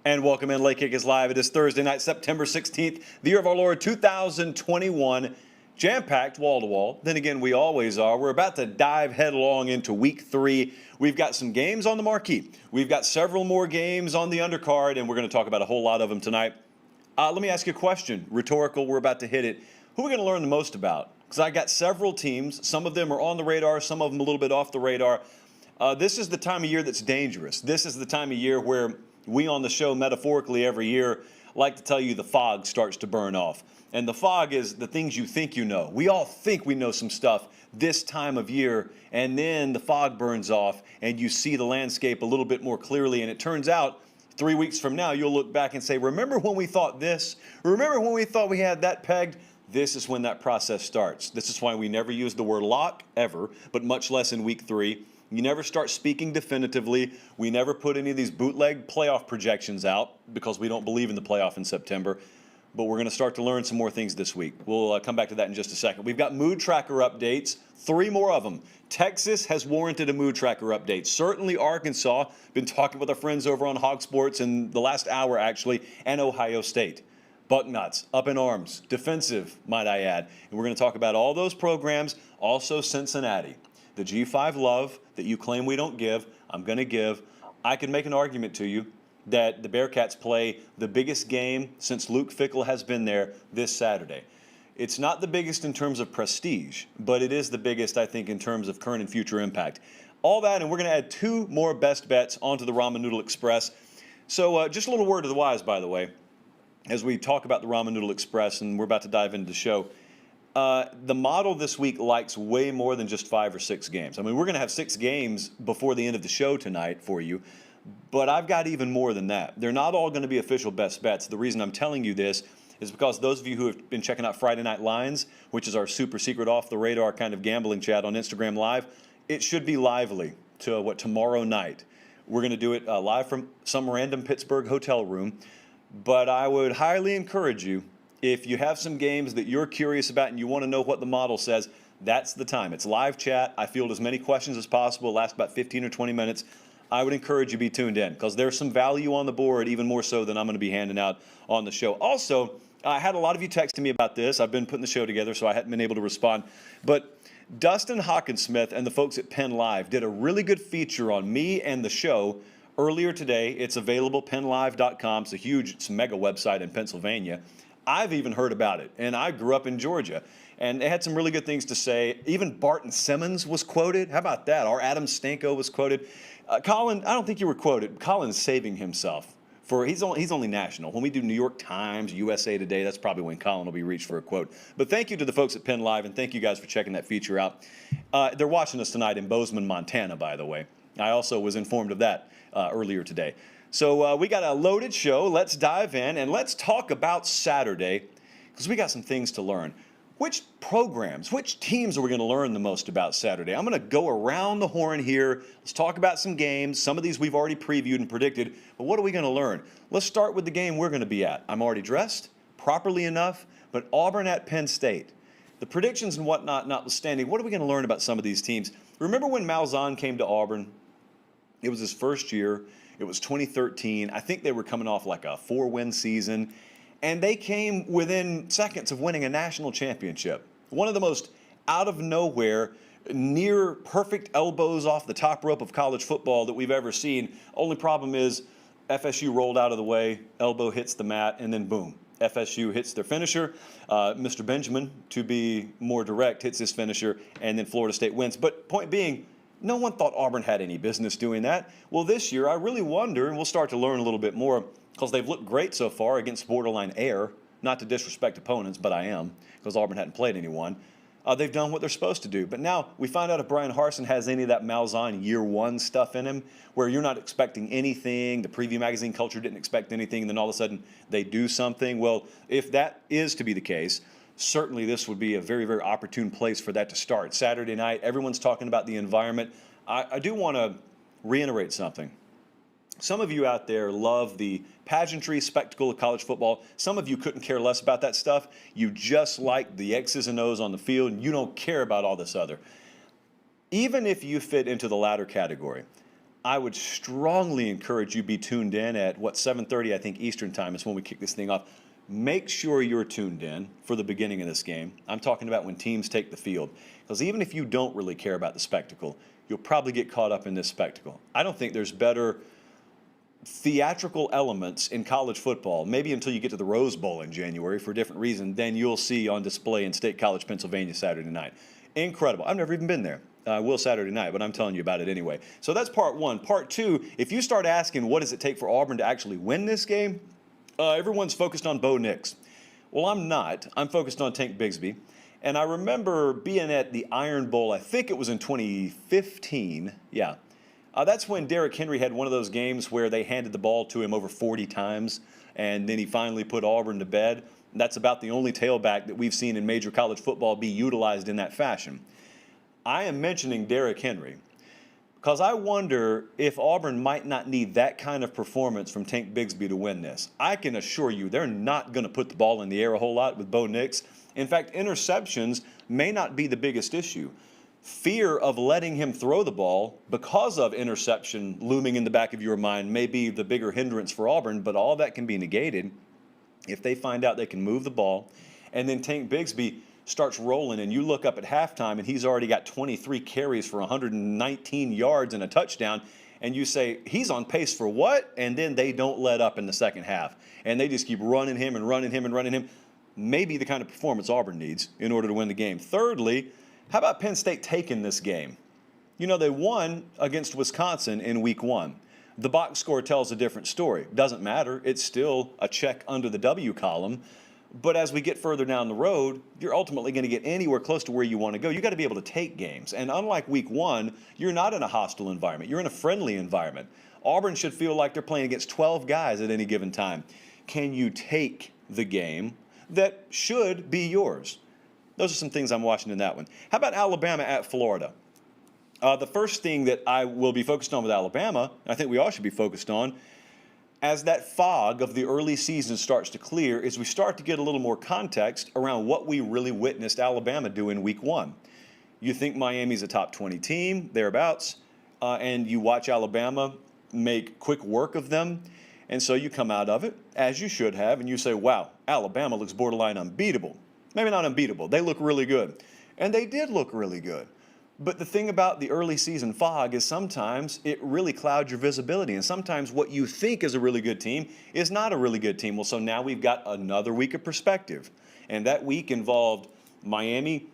And welcome in. Late Kick is live. It is Thursday night, September 16th, the year of our Lord 2021. Jam-packed wall to wall. Then again, we always are. We're about to dive headlong into week 3. We've got some games on the marquee. We've got several more games on the undercard, and we're going to talk about a whole lot of them tonight. Let me ask you a question. Rhetorical, we're about to hit it. Who are we going to learn the most about? Because I got several teams. Some of them are on the radar, some of them a little bit off the radar. This is the time of year that's dangerous. This is the time of year where we on the show, metaphorically every year, like to tell you the fog starts to burn off. And the fog is the things you think you know. We all think we know some stuff this time of year, and then the fog burns off, and you see the landscape a little bit more clearly. And it turns out 3 weeks from now, you'll look back and say, remember when we thought this? Remember when we thought we had that pegged? This is when that process starts. This is why we never use the word lock, ever, but much less in week 3. You never start speaking definitively. We never put any of these bootleg playoff projections out because we don't believe in the playoff in September. But we're going to start to learn some more things this week. We'll come back to that in just a second. We've got mood tracker updates, 3 more of them. Texas has warranted a mood tracker update. Certainly Arkansas, been talking with our friends over on Hog Sports in the last hour actually, and Ohio State. Bucknuts, up in arms, defensive, might I add. And we're going to talk about all those programs, also Cincinnati. The G5 love that you claim we don't give, I'm going to give. I can make an argument to you that the Bearcats play the biggest game since Luke Fickell has been there this Saturday. It's not the biggest in terms of prestige, but it is the biggest, I think, in terms of current and future impact. All that, and we're going to add 2 more best bets onto the Ramen Noodle Express. So just a little word to the wise, by the way, as we talk about the Ramen Noodle Express, and we're about to dive into the show. The model this week likes way more than just 5 or 6 games. I mean, we're going to have 6 games before the end of the show tonight for you, but I've got even more than that. They're not all going to be official best bets. The reason I'm telling you this is because those of you who have been checking out Friday Night Lines, which is our super secret off-the-radar kind of gambling chat on Instagram Live, it should be lively to tomorrow night. We're going to do it live from some random Pittsburgh hotel room, but I would highly encourage you, if you have some games that you're curious about and you want to know what the model says, that's the time. It's live chat. I field as many questions as possible. It lasts about 15 or 20 minutes. I would encourage you to be tuned in because there's some value on the board, even more so than I'm going to be handing out on the show. Also, I had a lot of you texting me about this. I've been putting the show together, so I hadn't been able to respond. But Dustin Hockensmith and the folks at Penn Live did a really good feature on me and the show earlier today. It's available, pennlive.com. It's a mega website in Pennsylvania. I've even heard about it, and I grew up in Georgia. And they had some really good things to say. Even Barton Simmons was quoted. How about that? Our Adam Stanko was quoted. Colin, I don't think you were quoted. Colin's saving himself. He's only national. When we do New York Times, USA Today, that's probably when Colin will be reached for a quote. But thank you to the folks at Penn Live, and thank you guys for checking that feature out. They're watching us tonight in Bozeman, Montana, by the way. I also was informed of that earlier today. So we got a loaded show. Let's dive in, and let's talk about Saturday because we got some things to learn. Which programs, which teams are we going to learn the most about Saturday? I'm going to go around the horn here. Let's talk about some games. Some of these we've already previewed and predicted, but what are we going to learn? Let's start with the game we're going to be at. I'm already dressed, properly enough, but Auburn at Penn State. The predictions and whatnot notwithstanding, what are we going to learn about some of these teams? Remember when Malzahn came to Auburn? It was his first year. It was 2013. I think they were coming off like a 4-win season. And they came within seconds of winning a national championship. One of the most out of nowhere, near perfect elbows off the top rope of college football that we've ever seen. Only problem is FSU rolled out of the way, elbow hits the mat, and then boom. FSU hits their finisher. Mr. Benjamin, to be more direct, hits his finisher, and then Florida State wins. But point being, no one thought Auburn had any business doing that. Well, this year, I really wonder, and we'll start to learn a little bit more, because they've looked great so far against borderline air. Not to disrespect opponents, but I am, because Auburn hadn't played anyone. They've done what they're supposed to do. But now we find out if Brian Harsin has any of that Malzahn year 1 stuff in him, where you're not expecting anything, the preview magazine culture didn't expect anything, and then all of a sudden they do something. Well, if that is to be the case, certainly this would be a very, very opportune place for that to start. Saturday night, everyone's talking about the environment. I do want to reiterate something. Some of you out there love the pageantry, spectacle of college football. Some of you couldn't care less about that stuff. You just like the X's and O's on the field, and you don't care about all this other. Even if you fit into the latter category, I would strongly encourage you be tuned in at 7:30, I think Eastern time is when we kick this thing off. Make sure you're tuned in for the beginning of this game. I'm talking about when teams take the field. Because even if you don't really care about the spectacle, you'll probably get caught up in this spectacle. I don't think there's better theatrical elements in college football, maybe until you get to the Rose Bowl in January for a different reason, than you'll see on display in State College, Pennsylvania Saturday night. Incredible. I've never even been there. I will Saturday night, but I'm telling you about it anyway. So that's part one. Part two, if you start asking what does it take for Auburn to actually win this game, everyone's focused on Bo Nix. Well, I'm not. I'm focused on Tank Bigsby. And I remember being at the Iron Bowl, I think it was in 2015. Yeah. That's when Derrick Henry had one of those games where they handed the ball to him over 40 times, and then he finally put Auburn to bed. That's about the only tailback that we've seen in major college football be utilized in that fashion. I am mentioning Derrick Henry because I wonder if Auburn might not need that kind of performance from Tank Bigsby to win this. I can assure you they're not going to put the ball in the air a whole lot with Bo Nix. In fact, interceptions may not be the biggest issue. Fear of letting him throw the ball because of interception looming in the back of your mind may be the bigger hindrance for Auburn, but all that can be negated if they find out they can move the ball. And then Tank Bigsby starts rolling, and you look up at halftime, and he's already got 23 carries for 119 yards and a touchdown, and you say, he's on pace for what? And then they don't let up in the second half, and they just keep running him and running him and running him. Maybe the kind of performance Auburn needs in order to win the game. Thirdly, how about Penn State taking this game? You know, they won against Wisconsin in week one. The box score tells a different story. Doesn't matter. It's still a check under the W column. But as we get further down the road, you're ultimately going to get anywhere close to where you want to go. You got to be able to take games. And unlike week one, you're not in a hostile environment. You're in a friendly environment. Auburn should feel like they're playing against 12 guys at any given time. Can you take the game that should be yours? Those are some things I'm watching in that one. How about Alabama at Florida? The first thing that I will be focused on with Alabama, and I think we all should be focused on, as that fog of the early season starts to clear, is we start to get a little more context around what we really witnessed Alabama do in week one. You think Miami's a top 20 team, thereabouts, and you watch Alabama make quick work of them, and so you come out of it, as you should have, and you say, wow, Alabama looks borderline unbeatable. Maybe not unbeatable. They look really good. And they did look really good. But the thing about the early season fog is sometimes it really clouds your visibility. And sometimes what you think is a really good team is not a really good team. Well, so now we've got another week of perspective. And that week involved Miami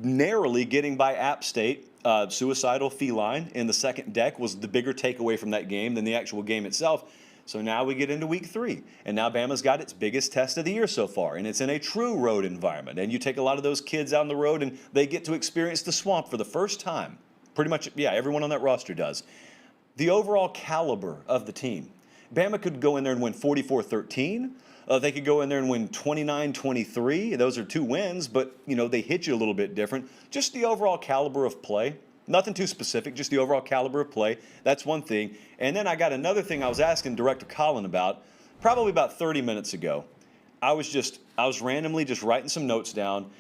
narrowly getting by App State. Suicidal feline in the second deck was the bigger takeaway from that game than the actual game itself. So now we get into week three, and now Bama's got its biggest test of the year so far, and it's in a true road environment. And you take a lot of those kids out on the road, and they get to experience the swamp for the first time. Pretty much, yeah, everyone on that roster does. The overall caliber of the team. Bama could go in there and win 44-13. They could go in there and win 29-23. Those are two wins, but, you know, they hit you a little bit different. Just the overall caliber of play. Nothing too specific, just the overall caliber of play. That's one thing. And then I got another thing I was asking Director Colin about probably about 30 minutes ago. I was randomly just writing some notes down,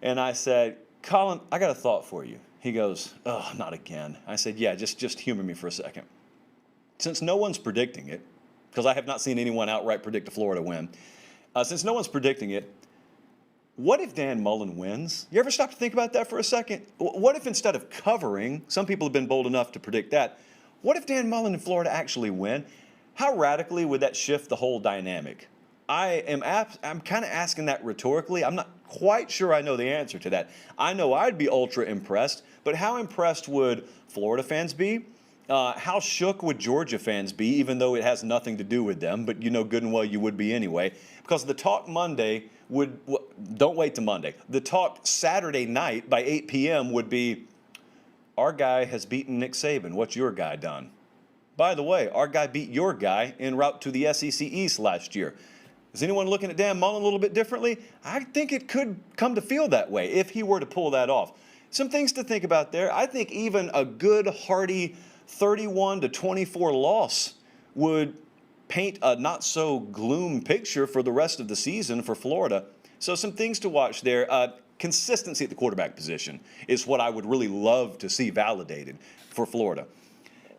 and I said, Colin, I got a thought for you. He goes, oh, not again. I said, yeah, just humor me for a second. Since no one's predicting it, because I have not seen anyone outright predict a Florida win, since no one's predicting it, what if Dan Mullen wins? You ever stop to think about that for a second? What if instead of covering, some people have been bold enough to predict that, what if Dan Mullen and Florida actually win? How radically would that shift the whole dynamic? I'm kind of asking that rhetorically. I'm not quite sure I know the answer to that. I know I'd be ultra impressed, but how impressed would Florida fans be? How shook would Georgia fans be, even though it has nothing to do with them, but you know good and well you would be anyway, because the talk Monday don't wait till Monday. The talk Saturday night by 8 p.m. would be, our guy has beaten Nick Saban. What's your guy done? By the way, our guy beat your guy en route to the SEC East last year. Is anyone looking at Dan Mullen a little bit differently? I think it could come to feel that way if he were to pull that off. Some things to think about there. I think even a good, hearty 31-24 loss would paint a not-so-gloom picture for the rest of the season for Florida. So some things to watch there. Consistency at the quarterback position is what I would really love to see validated for Florida.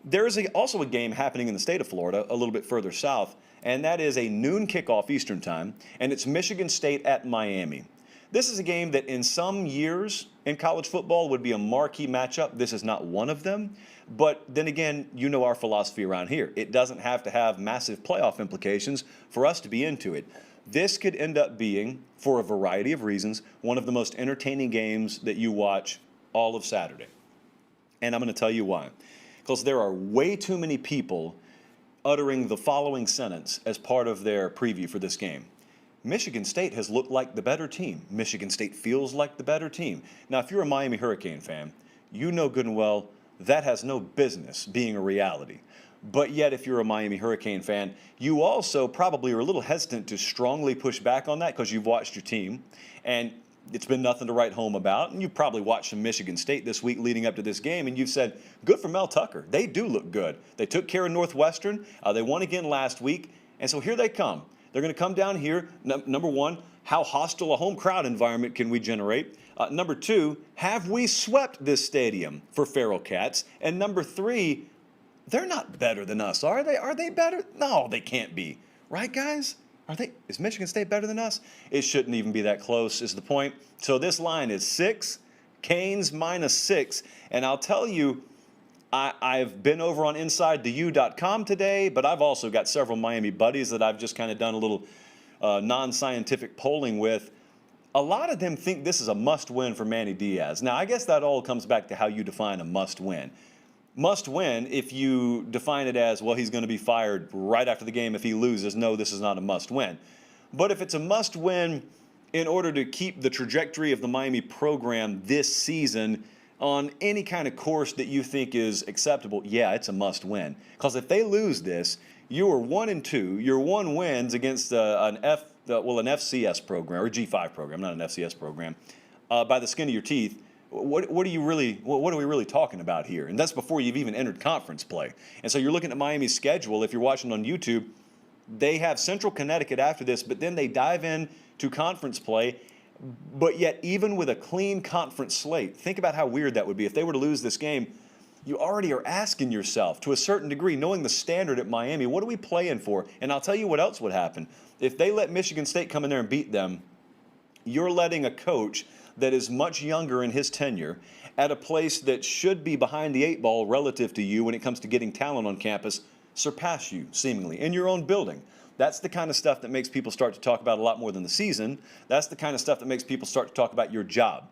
There's also a game happening in the state of Florida, a little bit further south, and that is a noon kickoff Eastern time, and it's Michigan State at Miami. This is a game that in some years in college football would be a marquee matchup. This is not one of them. But then again, you know our philosophy around here. It doesn't have to have massive playoff implications for us to be into it. This could end up being, for a variety of reasons, one of the most entertaining games that you watch all of Saturday. And I'm going to tell you why. Because there are way too many people uttering the following sentence as part of their preview for this game. Michigan State has looked like the better team. Michigan State feels like the better team. Now, if you're a Miami Hurricane fan, you know good and well that has no business being a reality. But yet, if you're a Miami Hurricane fan, you also probably are a little hesitant to strongly push back on that because you've watched your team and it's been nothing to write home about. And you've probably watched some Michigan State this week leading up to this game, and you've said, good for Mel Tucker. They do look good. They took care of Northwestern. They won again last week. And so here they come. They're going to come down here. Number one, how hostile a home crowd environment can we generate? Number two, have we swept this stadium for feral cats? And number three, they're not better than us, are they? Are they better? No, they can't be. Right, guys? Is Michigan State better than us? It shouldn't even be that close, is the point. So this line is 6, Canes -6. And I'll tell you, I've been over on InsideTheU.com today, but I've also got several Miami buddies that I've just kind of done a little non-scientific polling with. A lot of them think this is a must-win for Manny Diaz. Now, I guess that all comes back to how you define a must-win. Must-win, if you define it as, well, he's going to be fired right after the game if he loses, no, this is not a must-win. But if it's a must-win in order to keep the trajectory of the Miami program this season on any kind of course that you think is acceptable, yeah, it's a must-win. Because if they lose this, you are 1-2. Your one wins against an FCS program, or G5 program, not an FCS program, by the skin of your teeth. What are we really talking about here? And that's before you've even entered conference play. And so you're looking at Miami's schedule. If you're watching on YouTube, they have Central Connecticut after this, but then they dive in to conference play. But yet, even with a clean conference slate, think about how weird that would be. If they were to lose this game, you already are asking yourself, to a certain degree, knowing the standard at Miami, what are we playing for? And I'll tell you what else would happen. If they let Michigan State come in there and beat them, you're letting a coach that is much younger in his tenure at a place that should be behind the 8 ball relative to you when it comes to getting talent on campus surpass you, seemingly, in your own building. That's the kind of stuff that makes people start to talk about a lot more than the season. That's the kind of stuff that makes people start to talk about your job.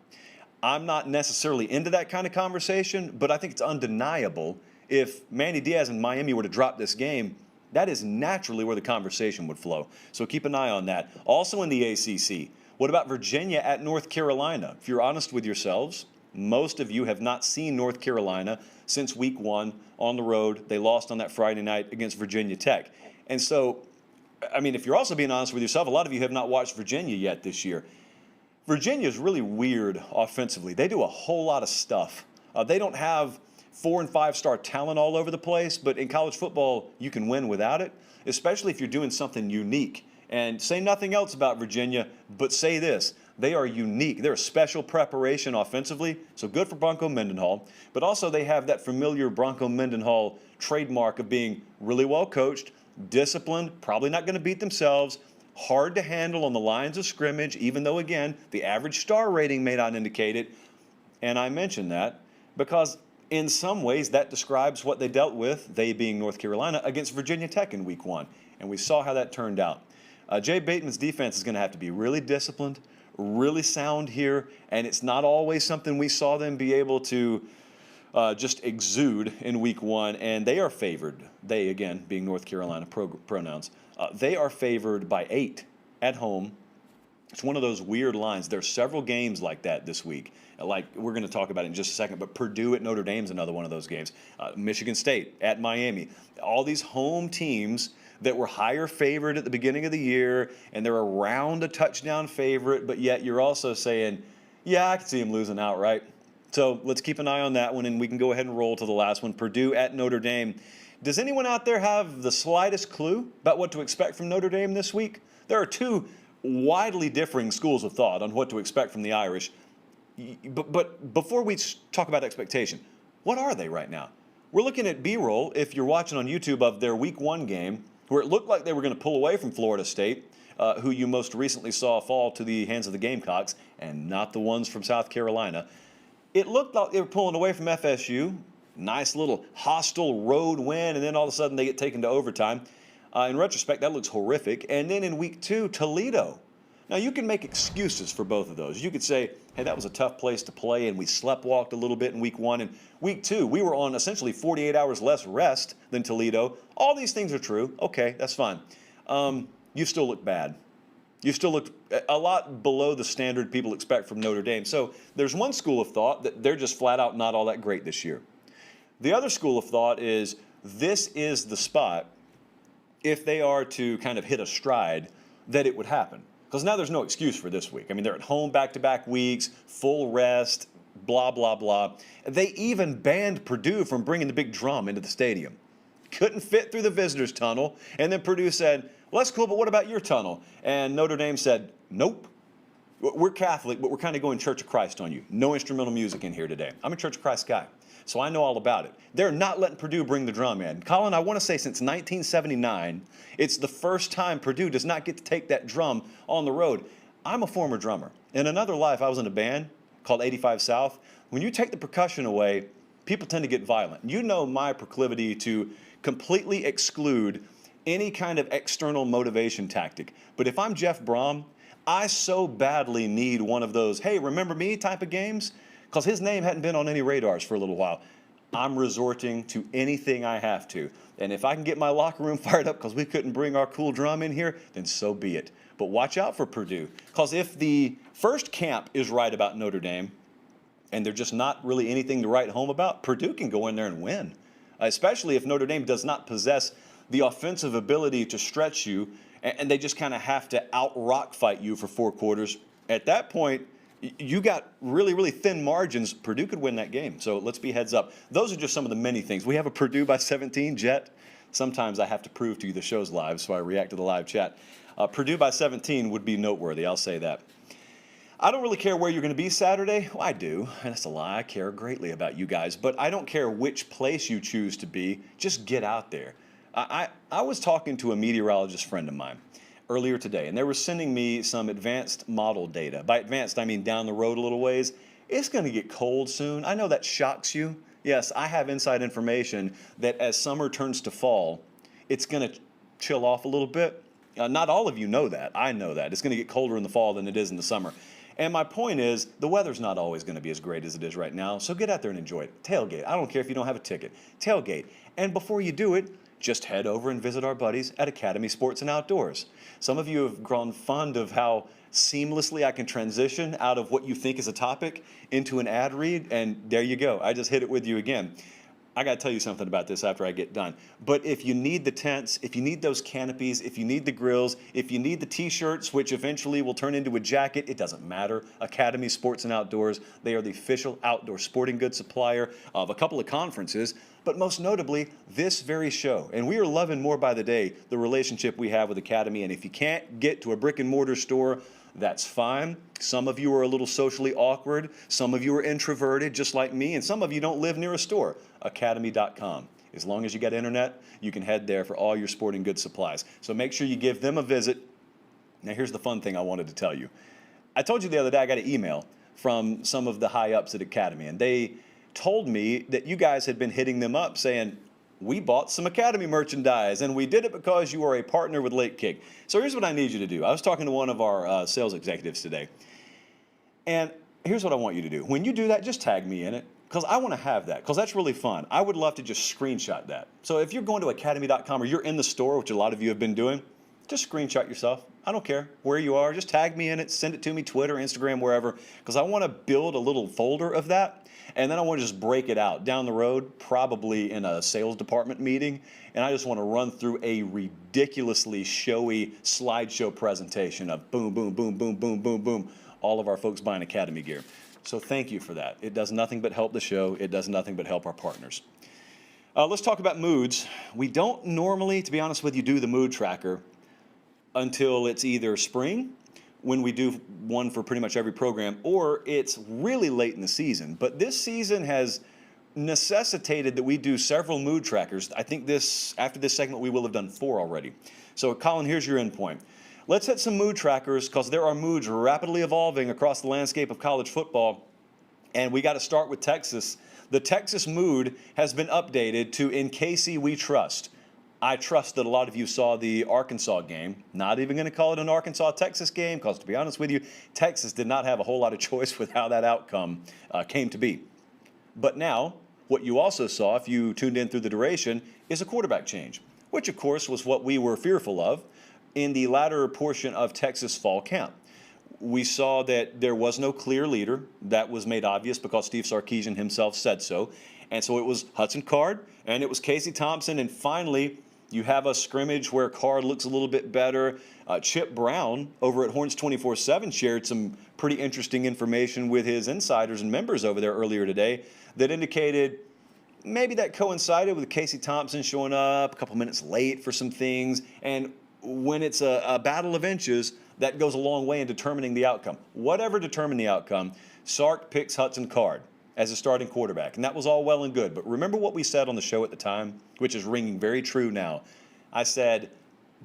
I'm not necessarily into that kind of conversation, but I think it's undeniable if Manny Diaz and Miami were to drop this game, that is naturally where the conversation would flow. So keep an eye on that. Also in the ACC, what about Virginia at North Carolina? If you're honest with yourselves, most of you have not seen North Carolina since week 1 on the road. They lost on that Friday night against Virginia Tech. And so, I mean, if you're also being honest with yourself, a lot of you have not watched Virginia yet this year. Virginia is really weird offensively. They do a whole lot of stuff. They don't have 4- and 5-star talent all over the place, but in college football, you can win without it, especially if you're doing something unique. And say nothing else about Virginia, but say this. They are unique. They're a special preparation offensively, so good for Bronco Mendenhall. But also they have that familiar Bronco Mendenhall trademark of being really well coached, disciplined, probably not going to beat themselves, hard to handle on the lines of scrimmage, even though, again, the average star rating may not indicate it. And I mention that because in some ways that describes what they dealt with, they being North Carolina, against Virginia Tech in week 1. And we saw how that turned out. Jay Bateman's defense is going to have to be really disciplined, really sound here, and it's not always something we saw them be able to just exude in week 1, and they are favored. They, again, being North Carolina pronouns, they are favored by 8 at home. It's one of those weird lines. There's several games like that this week. Like we're going to talk about it in just a second, but Purdue at Notre Dame is another one of those games. Michigan State at Miami. All these home teams that were higher favored at the beginning of the year, and they're around a touchdown favorite, but yet you're also saying, yeah, I can see them losing outright. So let's keep an eye on that one, and we can go ahead and roll to the last one, Purdue at Notre Dame. Does anyone out there have the slightest clue about what to expect from Notre Dame this week? There are 2 widely differing schools of thought on what to expect from the Irish. But before we talk about expectation, what are they right now? We're looking at B-roll, if you're watching on YouTube, of their Week 1 game, where it looked like they were going to pull away from Florida State, who you most recently saw fall to the hands of the Gamecocks, and not the ones from South Carolina. It looked like they were pulling away from FSU. Nice little hostile road win, and then all of a sudden they get taken to overtime. In retrospect, that looks horrific. And then in Week 2, Toledo. Now, you can make excuses for both of those. You could say, hey, that was a tough place to play, and we sleptwalked a little bit in Week 1. And Week 2, we were on essentially 48 hours less rest than Toledo. All these things are true. Okay, that's fine. You still look bad. You still look a lot below the standard people expect from Notre Dame. So there's one school of thought that they're just flat out not all that great this year. The other school of thought is this is the spot, if they are to kind of hit a stride, that it would happen. Because now there's no excuse for this week. I mean, they're at home back-to-back weeks, full rest, blah, blah, blah. They even banned Purdue from bringing the big drum into the stadium. Couldn't fit through the visitors' tunnel. And then Purdue said, well, that's cool, but what about your tunnel? And Notre Dame said, nope. We're Catholic, but we're kind of going Church of Christ on you. No instrumental music in here today. I'm a Church of Christ guy, so I know all about it. They're not letting Purdue bring the drum in. Colin, I want to say since 1979, it's the first time Purdue does not get to take that drum on the road. I'm a former drummer. In another life, I was in a band called 85 South. When you take the percussion away, people tend to get violent. You know my proclivity to completely exclude any kind of external motivation tactic. But if I'm Jeff Brom, I so badly need one of those, hey, remember me type of games, because his name hadn't been on any radars for a little while. I'm resorting to anything I have to. And if I can get my locker room fired up because we couldn't bring our cool drum in here, then so be it. But watch out for Purdue, because if the first camp is right about Notre Dame, and there's just not really anything to write home about, Purdue can go in there and win, especially if Notre Dame does not possess the offensive ability to stretch you, and they just kind of have to out-rock fight you for 4 quarters. At that point, you got really, really thin margins. Purdue could win that game, so let's be heads up. Those are just some of the many things. We have a Purdue by 17, Jet. Sometimes I have to prove to you the show's live, so I react to the live chat. Purdue by 17 would be noteworthy, I'll say that. I don't really care where you're going to be Saturday. Well, I do, and that's a lie. I care greatly about you guys, but I don't care which place you choose to be. Just get out there. I was talking to a meteorologist friend of mine earlier today, and they were sending me some advanced model data. By advanced, I mean down the road a little ways. It's going to get cold soon. I know that shocks you. Yes, I have inside information that as summer turns to fall, it's going to chill off a little bit. Not all of you know that. I know that. It's going to get colder in the fall than it is in the summer. And my point is, the weather's not always going to be as great as it is right now, so get out there and enjoy it. Tailgate. I don't care if you don't have a ticket. Tailgate. And before you do it, just head over and visit our buddies at Academy Sports and Outdoors. Some of you have grown fond of how seamlessly I can transition out of what you think is a topic into an ad read, and there you go. I just hit it with you again. I got to tell you something about this after I get done. But if you need the tents, if you need those canopies, if you need the grills, if you need the T-shirts, which eventually will turn into a jacket, it doesn't matter. Academy Sports and Outdoors, they are the official outdoor sporting goods supplier of a couple of conferences, but most notably, this very show. And we are loving more by the day the relationship we have with Academy. And if you can't get to a brick and mortar store, that's fine. Some of you are a little socially awkward. Some of you are introverted, just like me. And some of you don't live near a store. Academy.com. As long as you got internet, you can head there for all your sporting goods supplies. So make sure you give them a visit. Now, here's the fun thing I wanted to tell you. I told you the other day I got an email from some of the high-ups at Academy, and they told me that you guys had been hitting them up saying, we bought some Academy merchandise, and we did it because you are a partner with Lake Kick. So here's what I need you to do. I was talking to one of our sales executives today, and here's what I want you to do. When you do that, just tag me in it, because I want to have that, because that's really fun. I would love to just screenshot that. So if you're going to academy.com or you're in the store, which a lot of you have been doing, just screenshot yourself. I don't care where you are. Just tag me in it. Send it to me, Twitter, Instagram, wherever, because I want to build a little folder of that. And then I want to just break it out down the road, probably in a sales department meeting. And I just want to run through a ridiculously showy slideshow presentation of boom, boom, boom, boom, boom, boom, boom, all of our folks buying Academy gear. So thank you for that. It does nothing but help the show. It does nothing but help our partners. Let's talk about moods. We don't normally, to be honest with you, do the mood tracker until it's either spring, when we do one for pretty much every program, or it's really late in the season. But this season has necessitated that we do several mood trackers. I think after this segment, we will have done 4 already. So, Colin, here's your endpoint. Let's hit some mood trackers because there are moods rapidly evolving across the landscape of college football. And we got to start with Texas. The Texas mood has been updated to "In Casey We Trust." I trust that a lot of you saw the Arkansas game. Not even going to call it an Arkansas-Texas game because, to be honest with you, Texas did not have a whole lot of choice with how that outcome came to be. But now, what you also saw, if you tuned in through the duration, is a quarterback change, which, of course, was what we were fearful of in the latter portion of Texas fall camp. We saw that there was no clear leader. That was made obvious because Steve Sarkisian himself said so. And so it was Hudson Card, and it was Casey Thompson, and finally, you have a scrimmage where Card looks a little bit better. Chip Brown over at Horns 24/7 shared some pretty interesting information with his insiders and members over there earlier today that indicated maybe that coincided with Casey Thompson showing up a couple minutes late for some things. And when it's a battle of inches, that goes a long way in determining the outcome. Whatever determined the outcome, Sark picks Hudson Card as a starting quarterback. And that was all well and good. But remember what we said on the show at the time, which is ringing very true now. I said,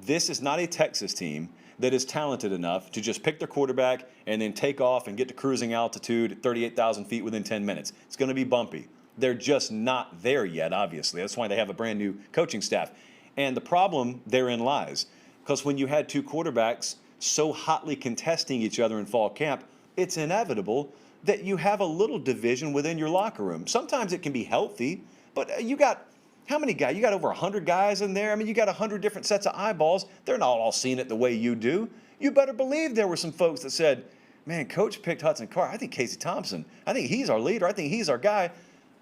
this is not a Texas team that is talented enough to just pick their quarterback and then take off and get to cruising altitude at 38,000 feet within 10 minutes. It's going to be bumpy. They're just not there yet, obviously. That's why they have a brand new coaching staff. And the problem therein lies, because when you had 2 quarterbacks so hotly contesting each other in fall camp, it's inevitable that you have a little division within your locker room. Sometimes it can be healthy, but you got how many guys? You got over 100 guys in there. I mean, you got 100 different sets of eyeballs. They're not all seeing it the way you do. You better believe there were some folks that said, man, Coach picked Hudson Card. I think Casey Thompson. I think he's our leader. I think he's our guy.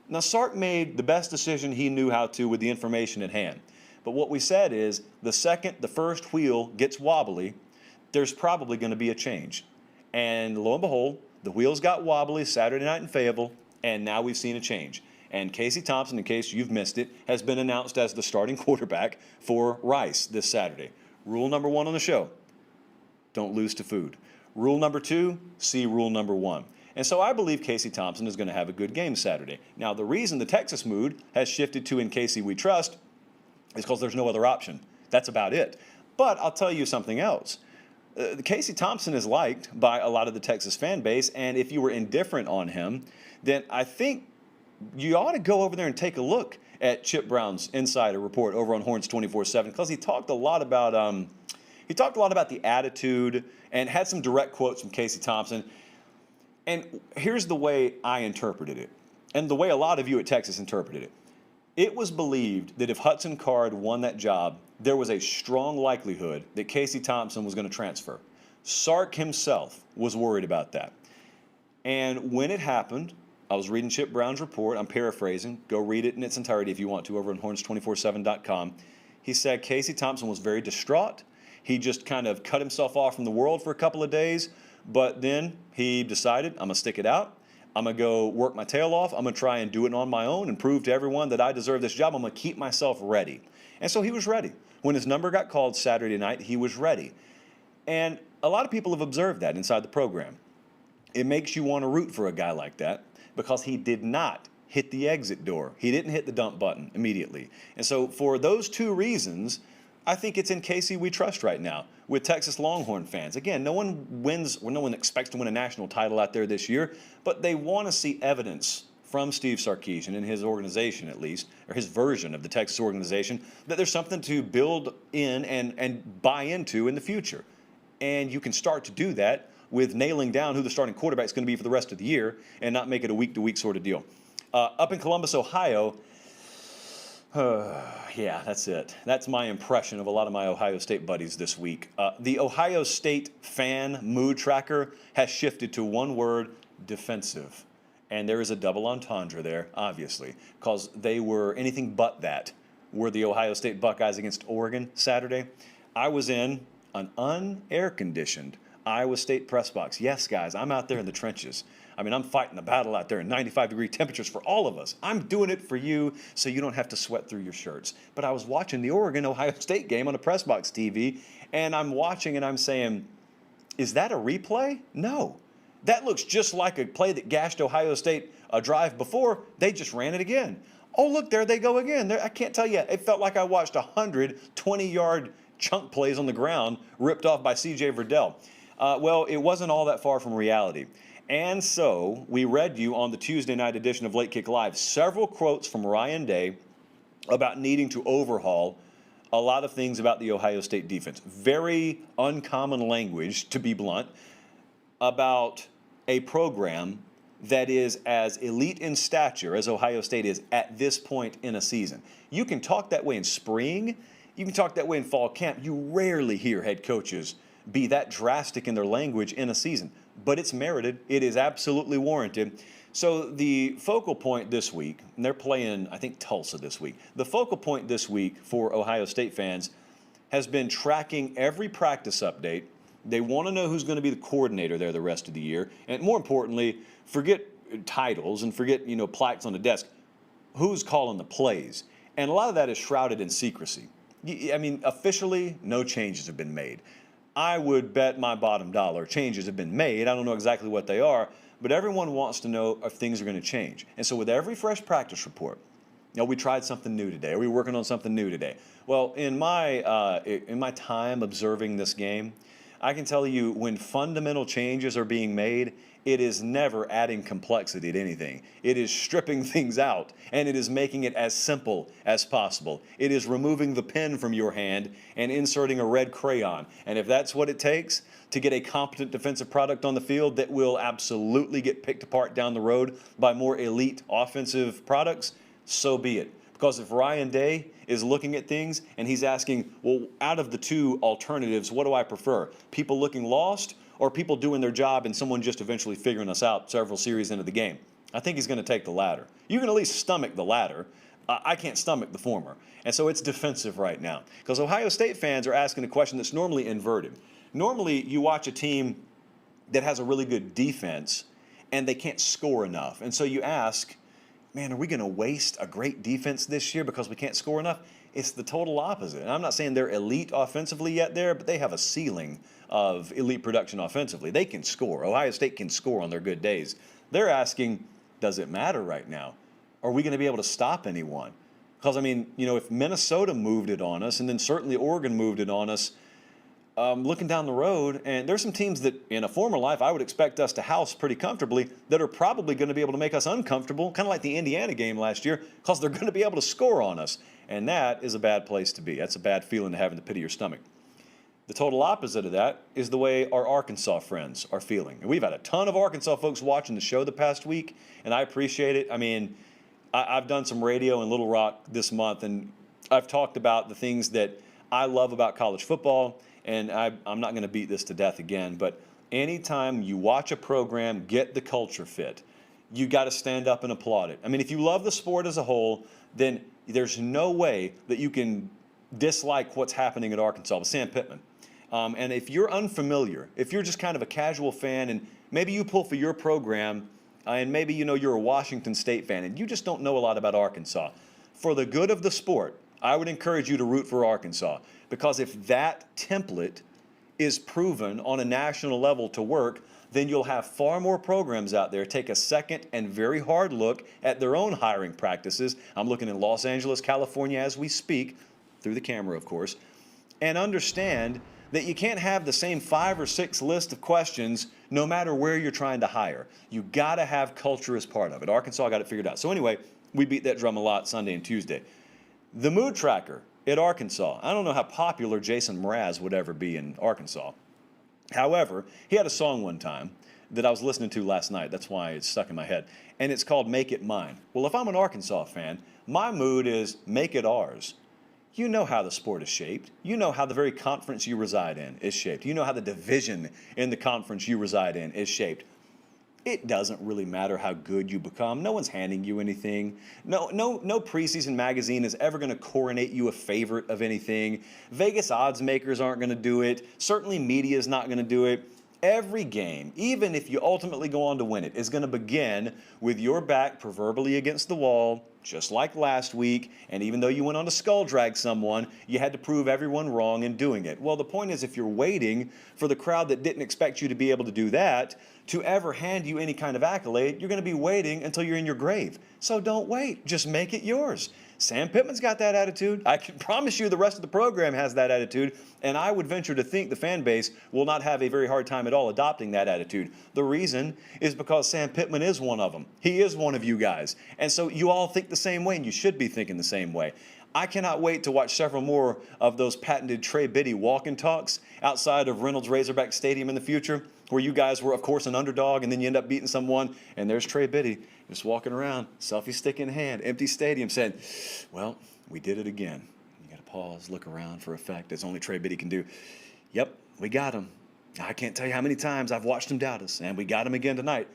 Now, Sark made the best decision he knew how to with the information at hand. But what we said is the second the first wheel gets wobbly, there's probably going to be a change. And lo and behold, the wheels got wobbly Saturday night in Fayetteville, and now we've seen a change. And Casey Thompson, in case you've missed it, has been announced as the starting quarterback for Rice this Saturday. Rule number 1 on the show, don't lose to food. Rule number 2, see rule number 1. And so I believe Casey Thompson is going to have a good game Saturday. Now, the reason the Texas mood has shifted to "In Casey We Trust" is because there's no other option. That's about it. But I'll tell you something else. Casey Thompson is liked by a lot of the Texas fan base, and if you were indifferent on him, then I think you ought to go over there and take a look at Chip Brown's insider report over on Horns 24/7 because he talked a lot about the attitude and had some direct quotes from Casey Thompson. And here's the way I interpreted it, and the way a lot of you at Texas interpreted it. It was believed that if Hudson Card won that job, there was a strong likelihood that Casey Thompson was going to transfer. Sark himself was worried about that. And when it happened, I was reading Chip Brown's report. I'm paraphrasing. Go read it in its entirety if you want to over on horns247.com. He said Casey Thompson was very distraught. He just kind of cut himself off from the world for a couple of days. But then he decided, I'm going to stick it out. I'm going to go work my tail off. I'm going to try and do it on my own and prove to everyone that I deserve this job. I'm going to keep myself ready. And so he was ready. When his number got called Saturday night, he was ready. And a lot of people have observed that inside the program. It makes you want to root for a guy like that because he did not hit the exit door. He didn't hit the dump button immediately. And so for those 2 reasons, I think it's "In Casey We Trust" right now with Texas Longhorn fans. Again, no one expects to win a national title out there this year, but they want to see evidence from Steve Sarkisian and his organization, at least, or his version of the Texas organization, that there's something to build in and buy into in the future. And you can start to do that with nailing down who the starting quarterback is going to be for the rest of the year and not make it a week-to-week sort of deal. Up in Columbus, Ohio, yeah, that's it. That's my impression of a lot of my Ohio State buddies this week. The Ohio State fan mood tracker has shifted to one word: defensive. And there is a double entendre there, obviously, because they were anything but that. Were the Ohio State Buckeyes against Oregon Saturday? I was in an unair-conditioned Iowa State press box. Yes, guys, I'm out there in the trenches. I mean, I'm fighting the battle out there in 95-degree temperatures for all of us. I'm doing it for you so you don't have to sweat through your shirts. But I was watching the Oregon-Ohio State game on a press box TV, and I'm watching and I'm saying, is that a replay? No. That looks just like a play that gashed Ohio State a drive before. They just ran it again. Oh, look, there they go again. I can't tell you. It felt like I watched 120-yard chunk plays on the ground ripped off by C.J. Verdell. Well, it wasn't all that far from reality. And so we read you on the Tuesday night edition of Late Kick Live several quotes from Ryan Day about needing to overhaul a lot of things about the Ohio State defense. Very uncommon language, to be blunt, about a program that is as elite in stature as Ohio State is at this point in a season. You can talk that way in spring. You can talk that way in fall camp. You rarely hear head coaches be that drastic in their language in a season. But it's merited. It is absolutely warranted. So the focal point this week, and they're playing, I think, Tulsa this week. The focal point this week for Ohio State fans has been tracking every practice update. They want to know who's going to be the coordinator there the rest of the year. And more importantly, forget titles and forget, plaques on the desk. Who's calling the plays? And a lot of that is shrouded in secrecy. I mean, officially, no changes have been made. I would bet my bottom dollar changes have been made. I don't know exactly what they are, but everyone wants to know if things are going to change. And so with every fresh practice report, we tried something new today. Are we working on something new today? Well, in my time observing this game, I can tell you when fundamental changes are being made, it is never adding complexity to anything. It is stripping things out, and it is making it as simple as possible. It is removing the pen from your hand and inserting a red crayon. And if that's what it takes to get a competent defensive product on the field that will absolutely get picked apart down the road by more elite offensive products, so be it. Because if Ryan Day is looking at things and he's asking, well, out of the two alternatives, what do I prefer? People looking lost or people doing their job and someone just eventually figuring us out several series into the game? I think he's going to take the latter. You can at least stomach the latter. I can't stomach the former. And so it's defensive right now. Because Ohio State fans are asking a question that's normally inverted. Normally, you watch a team that has a really good defense and they can't score enough. And so you ask, man, are we going to waste a great defense this year because we can't score enough? It's the total opposite. And I'm not saying they're elite offensively yet there, but they have a ceiling of elite production offensively. They can score. Ohio State can score on their good days. They're asking, does it matter right now? Are we going to be able to stop anyone? Because, if Minnesota moved it on us, and then certainly Oregon moved it on us, looking down the road, and there's some teams that in a former life I would expect us to house pretty comfortably that are probably going to be able to make us uncomfortable, kind of like the Indiana game last year, because they're going to be able to score on us. And that is a bad place to be. That's a bad feeling to have in the pit of your stomach. The total opposite of that is the way our Arkansas friends are feeling. And we've had a ton of Arkansas folks watching the show the past week, and I appreciate it. I've done some radio in Little Rock this month, and I've talked about the things that I love about college football. And I'm not going to beat this to death again, but anytime you watch a program get the culture fit, you got to stand up and applaud it. If you love the sport as a whole, then there's no way that you can dislike what's happening at Arkansas with Sam Pittman. And if you're unfamiliar, if you're just kind of a casual fan and maybe you pull for your program and maybe you're a Washington State fan and you just don't know a lot about Arkansas, for the good of the sport, I would encourage you to root for Arkansas. Because if that template is proven on a national level to work, then you'll have far more programs out there take a second and very hard look at their own hiring practices. I'm looking in Los Angeles, California as we speak, through the camera, of course, and understand that you can't have the same 5 or 6 list of questions no matter where you're trying to hire. You got to have culture as part of it. Arkansas got it figured out. So anyway, we beat that drum a lot Sunday and Tuesday. The mood tracker at Arkansas. I don't know how popular Jason Mraz would ever be in Arkansas. However, he had a song one time that I was listening to last night. That's why it's stuck in my head. And it's called Make It Mine. Well, if I'm an Arkansas fan, my mood is make it ours. You know how the sport is shaped. You know how the very conference you reside in is shaped. You know how the division in the conference you reside in is shaped. It doesn't really matter how good you become. No one's handing you anything. No preseason magazine is ever going to coronate you a favorite of anything. Vegas odds makers aren't going to do it. Certainly media is not going to do it. Every game, even if you ultimately go on to win it, is going to begin with your back proverbially against the wall, just like last week, and even though you went on to skull drag someone, you had to prove everyone wrong in doing it. Well, the point is, if you're waiting for the crowd that didn't expect you to be able to do that to ever hand you any kind of accolade, you're going to be waiting until you're in your grave. So don't wait. Just make it yours. Sam Pittman's got that attitude. I can promise you the rest of the program has that attitude, and I would venture to think the fan base will not have a very hard time at all adopting that attitude. The reason is because Sam Pittman is one of them. He is one of you guys. And so you all think the same way, and you should be thinking the same way. I cannot wait to watch several more of those patented Trey Biddy walk and talks outside of Reynolds Razorback Stadium in the future, where you guys were, of course, an underdog, and then you end up beating someone, and there's Trey Biddy just walking around, selfie stick in hand, empty stadium, saying, well, we did it again. You got to pause, look around for effect, as only Trey Biddy can do. Yep, we got him. I can't tell you how many times I've watched him doubt us, and we got him again tonight.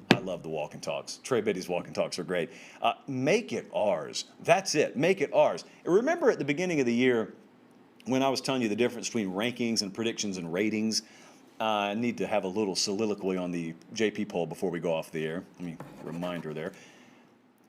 I love the walk and talks. Trey Biddy's walk and talks are great. Make it ours. That's it. Make it ours. Remember at the beginning of the year when I was telling you the difference between rankings and predictions and ratings? I need to have a little soliloquy on the JP poll before we go off the air. I mean, reminder there.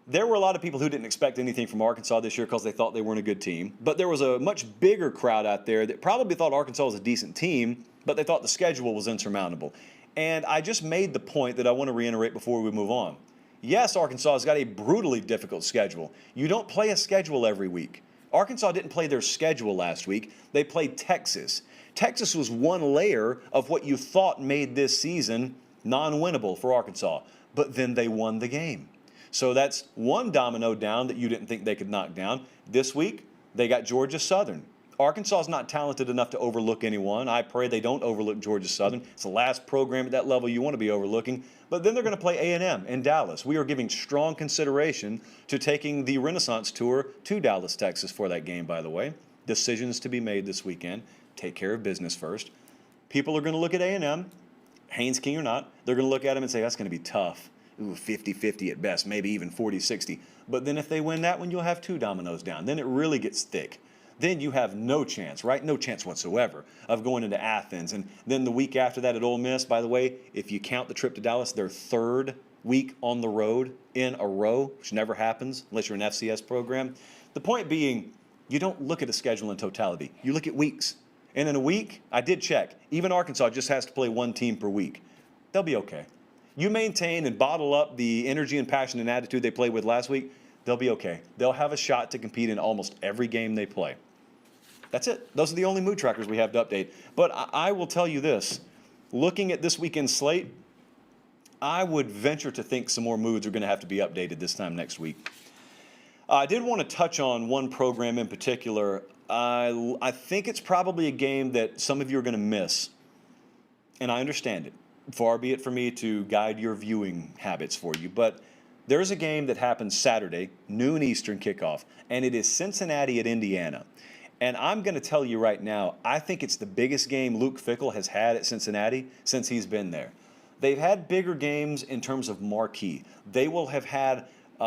There were a lot of people who didn't expect anything from Arkansas this year because they thought they weren't a good team. But there was a much bigger crowd out there that probably thought Arkansas was a decent team, but they thought the schedule was insurmountable. And I just made the point that I want to reiterate before we move on. Yes, Arkansas has got a brutally difficult schedule. You don't play a schedule every week. Arkansas didn't play their schedule last week. They played Texas. Texas was one layer of what you thought made this season non-winnable for Arkansas, but then they won the game. So that's one domino down that you didn't think they could knock down. This week, they got Georgia Southern. Arkansas is not talented enough to overlook anyone. I pray they don't overlook Georgia Southern. It's the last program at that level you want to be overlooking. But then they're going to play A&M in Dallas. We are giving strong consideration to taking the Renaissance Tour to Dallas, Texas for that game, by the way. Decisions to be made this weekend. Take care of business first. People are going to look at A&M, Haynes King or not. They're going to look at them and say, that's going to be tough. Ooh, 50-50 at best, maybe even 40-60. But then if they win that one, you'll have two dominoes down. Then it really gets thick. Then you have no chance, right? No chance whatsoever of going into Athens. And then the week after that at Ole Miss, by the way, if you count the trip to Dallas, their third week on the road in a row, which never happens unless you're an FCS program. The point being, you don't look at a schedule in totality. You look at weeks. And in a week, I did check, even Arkansas just has to play one team per week. They'll be okay. You maintain and bottle up the energy and passion and attitude they played with last week, they'll be okay. They'll have a shot to compete in almost every game they play. That's it. Those are the only mood trackers we have to update. But I will tell you this. Looking at this weekend's slate, I would venture to think some more moods are going to have to be updated this time next week. I did want to touch on one program in particular. I think it's probably a game that some of you are going to miss, and I understand it. Far be it for me to guide your viewing habits for you, but there's a game that happens Saturday, noon Eastern kickoff, and it is Cincinnati at Indiana. And I'm going to tell you right now, I think it's the biggest game Luke Fickell has had at Cincinnati since he's been there. They've had bigger games in terms of marquee. They will have had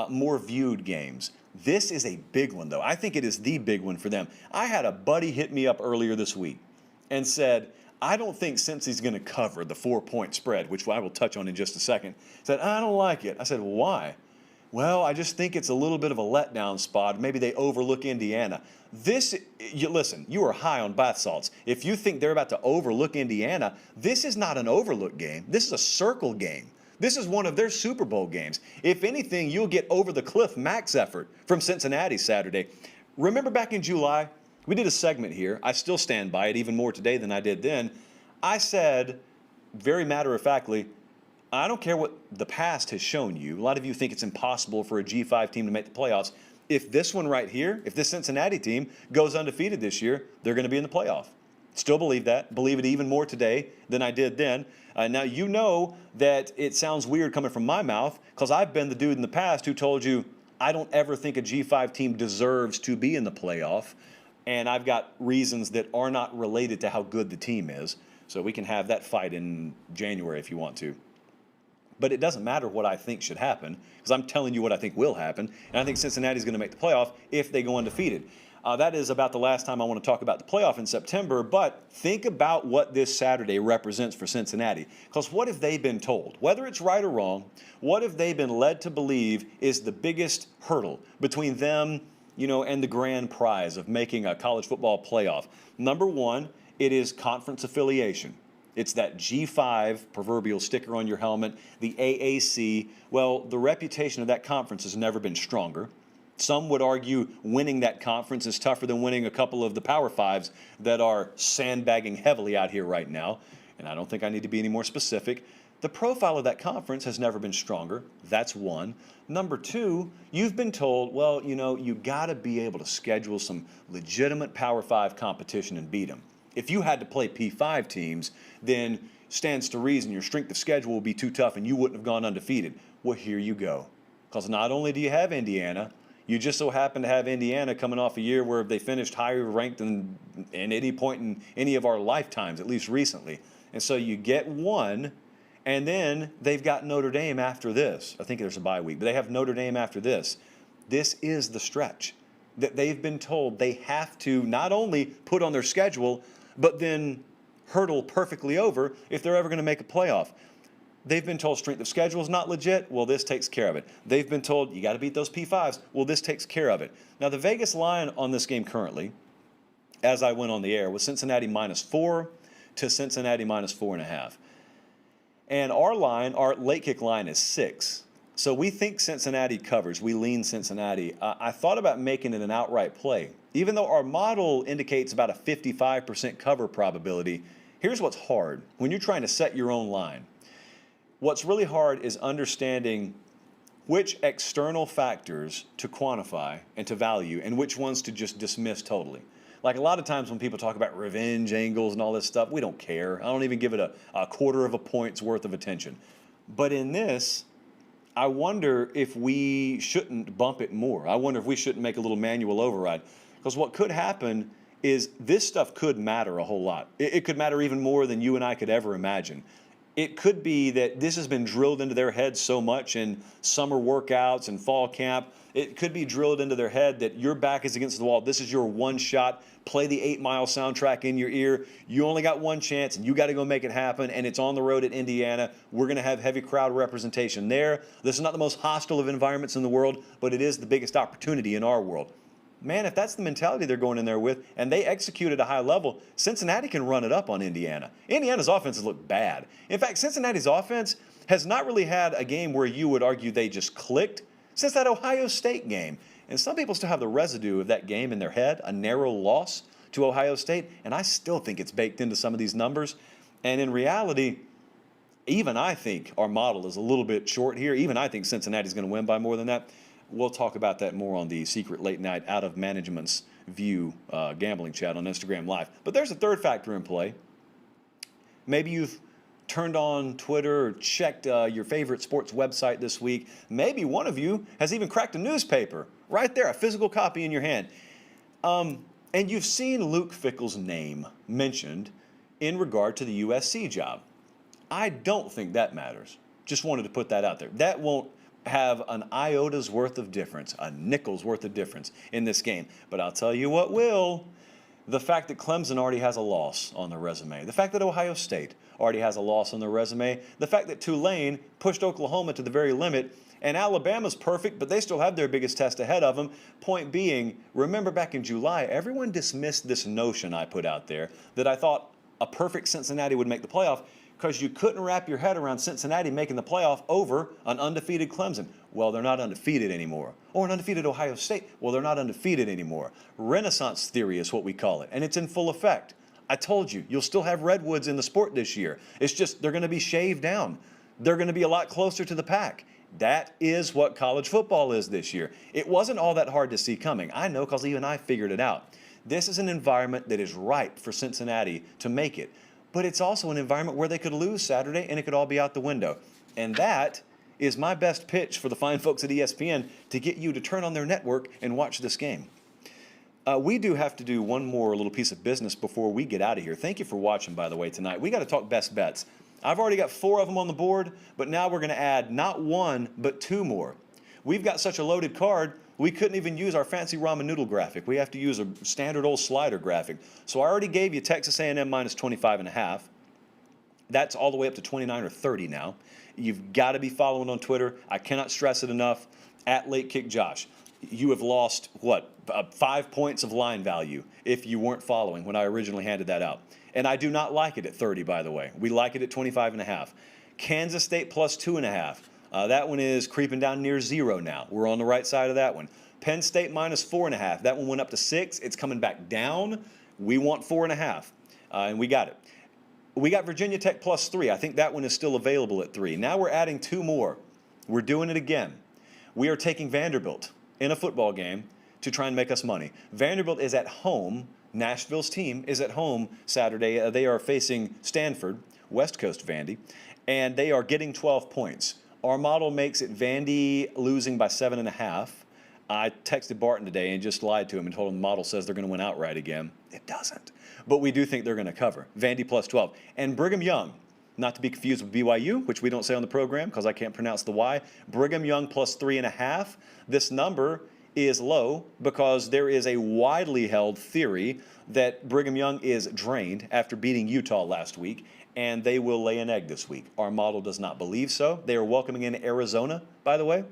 more viewed games. This is a big one, though. I think it is the big one for them. I had a buddy hit me up earlier this week and said, I don't think Cincy's going to cover the 4-point spread, which I will touch on in just a second. Said, I don't like it. I said, why? Well, I just think it's a little bit of a letdown spot. Maybe they overlook Indiana. Listen, you are high on bath salts. If you think they're about to overlook Indiana, this is not an overlook game. This is a circle game. This is one of their Super Bowl games. If anything, you'll get over the cliff max effort from Cincinnati Saturday. Remember back in July, we did a segment here. I still stand by it even more today than I did then. I said, very matter-of-factly, I don't care what the past has shown you. A lot of you think it's impossible for a G5 team to make the playoffs. If this one right here, if this Cincinnati team goes undefeated this year, they're going to be in the playoff. Still believe that. Believe it even more today than I did then. Now, you know that it sounds weird coming from my mouth because I've been the dude in the past who told you I don't ever think a G5 team deserves to be in the playoff. And I've got reasons that are not related to how good the team is. So we can have that fight in January if you want to. But it doesn't matter what I think should happen because I'm telling you what I think will happen. And I think Cincinnati's going to make the playoff if they go undefeated. That is about the last time I want to talk about the playoff in September, but think about what this Saturday represents for Cincinnati. Because what have they been told? Whether it's right or wrong, what have they been led to believe is the biggest hurdle between them, and the grand prize of making a college football playoff? Number one, it is conference affiliation. It's that G5 proverbial sticker on your helmet, the AAC. Well, the reputation of that conference has never been stronger. Some would argue winning that conference is tougher than winning a couple of the Power Fives that are sandbagging heavily out here right now. And I don't think I need to be any more specific. The profile of that conference has never been stronger. That's one. Number two, you've been told, well, you got to be able to schedule some legitimate Power Five competition and beat them. If you had to play P5 teams, then stands to reason your strength of schedule will be too tough and you wouldn't have gone undefeated. Well, here you go. Because not only do you have Indiana, you just so happen to have Indiana coming off a year where they finished higher ranked than in any point in any of our lifetimes, at least recently. And so you get one, and then they've got Notre Dame after this. I think there's a bye week, but they have Notre Dame after this. This is the stretch that they've been told they have to not only put on their schedule, but then hurdle perfectly over if they're ever going to make a playoff. They've been told strength of schedule is not legit. Well, this takes care of it. They've been told you got to beat those P5s. Well, this takes care of it. Now, the Vegas line on this game currently, as I went on the air, was Cincinnati -4 to Cincinnati -4.5. And our late kick line is 6. So we think Cincinnati covers. We lean Cincinnati. I thought about making it an outright play. Even though our model indicates about a 55% cover probability, here's what's hard when you're trying to set your own line. What's really hard is understanding which external factors to quantify and to value and which ones to just dismiss totally. Like a lot of times when people talk about revenge angles and all this stuff, we don't care. I don't even give it a quarter of a point's worth of attention. But in this, I wonder if we shouldn't bump it more. I wonder if we shouldn't make a little manual override. Because what could happen is this stuff could matter a whole lot. It could matter even more than you and I could ever imagine. It could be that this has been drilled into their heads so much in summer workouts and fall camp. It could be drilled into their head that your back is against the wall. This is your one shot. Play the 8 Mile soundtrack in your ear. You only got one chance, and you got to go make it happen, and it's on the road at Indiana. We're going to have heavy crowd representation there. This is not the most hostile of environments in the world, but it is the biggest opportunity in our world. Man, if that's the mentality they're going in there with, and they execute at a high level, Cincinnati can run it up on Indiana. Indiana's offenses look bad. In fact, Cincinnati's offense has not really had a game where you would argue they just clicked since that Ohio State game. And some people still have the residue of that game in their head, a narrow loss to Ohio State, and I still think it's baked into some of these numbers. And in reality, even I think our model is a little bit short here. Even I think Cincinnati's going to win by more than that. We'll talk about that more on the secret late night out of management's view gambling chat on Instagram Live. But there's a third factor in play. Maybe you've turned on Twitter or checked your favorite sports website this week. Maybe one of you has even cracked a newspaper right there, a physical copy in your hand. And you've seen Luke Fickell's name mentioned in regard to the USC job. I don't think that matters. Just wanted to put that out there. That won't have an iota's worth of difference, a nickel's worth of difference in this game. But I'll tell you what will. The fact that Clemson already has a loss on their resume, the fact that Ohio State already has a loss on their resume, the fact that Tulane pushed Oklahoma to the very limit, and Alabama's perfect, but they still have their biggest test ahead of them. Point being, remember back in July, everyone dismissed this notion I put out there that I thought a perfect Cincinnati would make the playoff, because you couldn't wrap your head around Cincinnati making the playoff over an undefeated Clemson. Well, they're not undefeated anymore. Or an undefeated Ohio State. Well, they're not undefeated anymore. Renaissance theory is what we call it, and it's in full effect. I told you, you'll still have redwoods in the sport this year. It's just they're going to be shaved down. They're going to be a lot closer to the pack. That is what college football is this year. It wasn't all that hard to see coming. I know, because even I figured it out. This is an environment that is ripe for Cincinnati to make it. But it's also an environment where they could lose Saturday and it could all be out the window. And that is my best pitch for the fine folks at ESPN to get you to turn on their network and watch this game. We do have to do one more little piece of business before we get out of here. Thank you for watching, by the way, tonight. We got to talk best bets. I've already got 4 of them on the board, but now we're going to add not 1, but 2 more. We've got such a loaded card, we couldn't even use our fancy ramen noodle graphic. We have to use a standard old slider graphic. So I already gave you Texas A&M minus 25.5. That's all the way up to 29 or 30 now. You've got to be following on Twitter. I cannot stress it enough. At Late Kick Josh. You have lost, 5 points of line value if you weren't following when I originally handed that out. And I do not like it at 30, by the way. We like it at 25.5. Kansas State plus 2.5. That one is creeping down near 0 now. We're on the right side of that one. Penn State minus 4.5. That one went up to 6. It's coming back down. We want 4.5, and we got it. We got Virginia Tech plus 3. I think that one is still available at 3. Now we're adding 2 more. We're doing it again. We are taking Vanderbilt in a football game to try and make us money. Vanderbilt is at home. Nashville's team is at home Saturday. They are facing Stanford, West Coast Vandy, and they are getting 12 points. Our model makes it Vandy losing by 7.5. I texted Barton today and just lied to him and told him the model says they're going to win outright again. It doesn't. But we do think they're going to cover. Vandy plus 12. And Brigham Young, not to be confused with BYU, which we don't say on the program because I can't pronounce the Y. Brigham Young plus 3.5. This number is low because there is a widely held theory that Brigham Young is drained after beating Utah last week, and they will lay an egg this week. Our model does not believe so. They are welcoming in Arizona, by the way.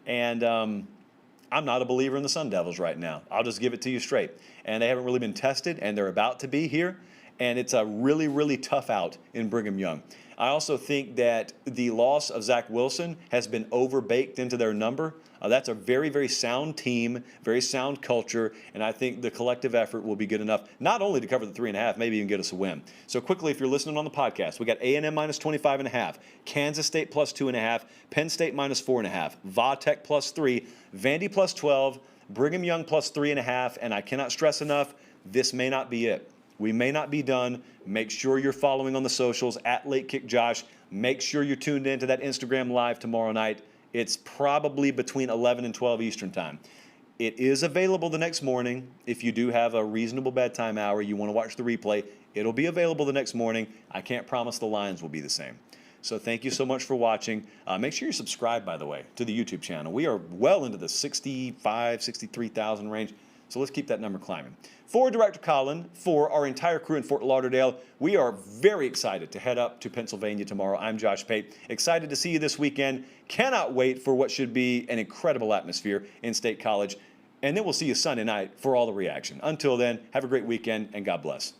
And I'm not a believer in the Sun Devils right now. I'll just give it to you straight. And they haven't really been tested, and they're about to be here. And it's a really, really tough out in Brigham Young. I also think that the loss of Zach Wilson has been overbaked into their number. That's a very, very sound team, very sound culture, and I think the collective effort will be good enough, not only to cover the 3.5, maybe even get us a win. So quickly, if you're listening on the podcast, we got A&M minus 25.5, Kansas State plus 2.5, Penn State minus 4.5, Va Tech plus 3, Vandy plus 12, Brigham Young plus 3.5, and I cannot stress enough, this may not be it. We may not be done. Make sure you're following on the socials at Late Kick Josh. Make sure you're tuned in to that Instagram Live tomorrow night. It's probably between 11 and 12 Eastern time. It is available the next morning. If you do have a reasonable bedtime hour, you want to watch the replay, it'll be available the next morning. I can't promise the lines will be the same. So thank you so much for watching. Make sure you're subscribed, by the way, to the YouTube channel. We are well into the 63,000 range. So let's keep that number climbing. For Director Colin, for our entire crew in Fort Lauderdale, we are very excited to head up to Pennsylvania tomorrow. I'm Josh Pate. Excited to see you this weekend. Cannot wait for what should be an incredible atmosphere in State College. And then we'll see you Sunday night for all the reaction. Until then, have a great weekend and God bless.